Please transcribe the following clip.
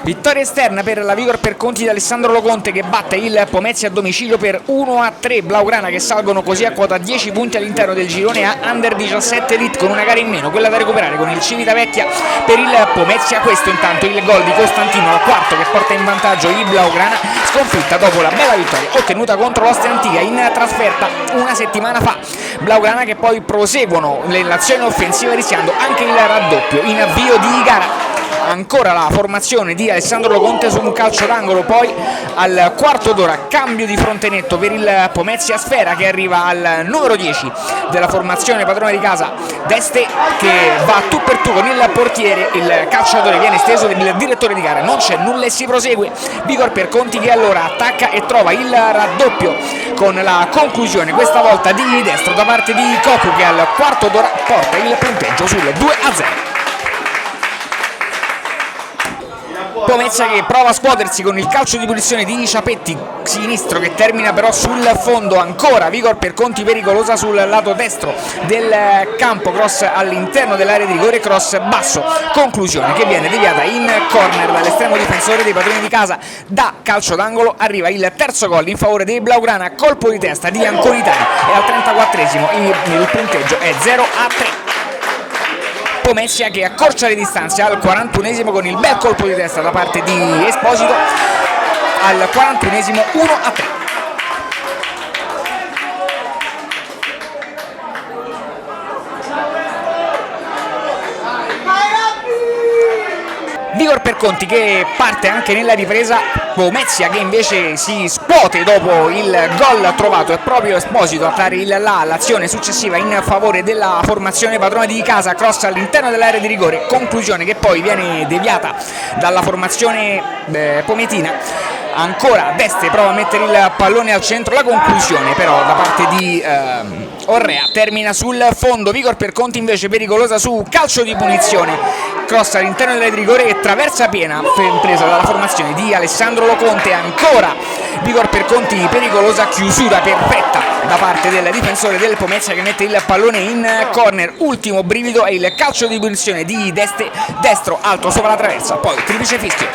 Vittoria esterna per la Vigor per conti di Alessandro Loconte, che batte il Pomezia a domicilio per 1-3. Blaugrana che salgono così a quota 10 punti all'interno del girone A Under 17 Elite, con una gara in meno, quella da recuperare con il Civitavecchia per il Pomezia. Questo intanto il gol di Costantino al quarto, che porta in vantaggio i Blaugrana, sconfitta dopo la bella vittoria ottenuta contro l'Ostia Antica in trasferta una settimana fa. Blaugrana che poi proseguono l'azione offensiva rischiando anche il raddoppio in avvio di gara. Ancora la formazione di Alessandro Loconte su un calcio d'angolo, poi al quarto d'ora cambio di fronte netto per il Pomezia. Sfera che arriva al numero 10 della formazione padrona di casa, Deste, che va tu per tu con il portiere. Il calciatore viene steso del direttore di gara, non c'è nulla e si prosegue. Vigor per conti che allora attacca e trova il raddoppio con la conclusione questa volta di Destro da parte di Cocu, che al quarto d'ora porta il punteggio sul 2-0. Pomezia che prova a scuotersi con il calcio di punizione di Ciapetti sinistro, che termina però sul fondo. Ancora Vigor per conti pericolosa sul lato destro del campo, cross all'interno dell'area di rigore, cross basso, conclusione che viene deviata in corner dall'estremo difensore dei padroni di casa. Da calcio d'angolo arriva il terzo gol in favore dei Blaugrana, colpo di testa di Anconitani, e al 34esimo il punteggio è 0-3. Pomezia che accorcia le distanze al 41esimo con il bel colpo di testa da parte di Esposito, al 41esimo 1-3. Vigor per conti che parte anche nella ripresa, Pomezia che invece si scuote dopo il gol trovato. È proprio Esposito a fare l'azione successiva in favore della formazione padrona di casa, cross all'interno dell'area di rigore, conclusione che poi viene deviata dalla formazione pometina. Ancora Deste prova a mettere il pallone al centro, la conclusione però da parte di Orrea termina sul fondo. Vigor per conti invece pericolosa su calcio di punizione, cross all'interno dell'area di rigore e traversa piena presa dalla formazione di Alessandro Loconte. Ancora Vigor per conti pericolosa, chiusura perfetta da parte del difensore del Pomezia che mette il pallone in corner. Ultimo brivido è il calcio di punizione di Deste, destro alto sopra la traversa, poi triplice fischio.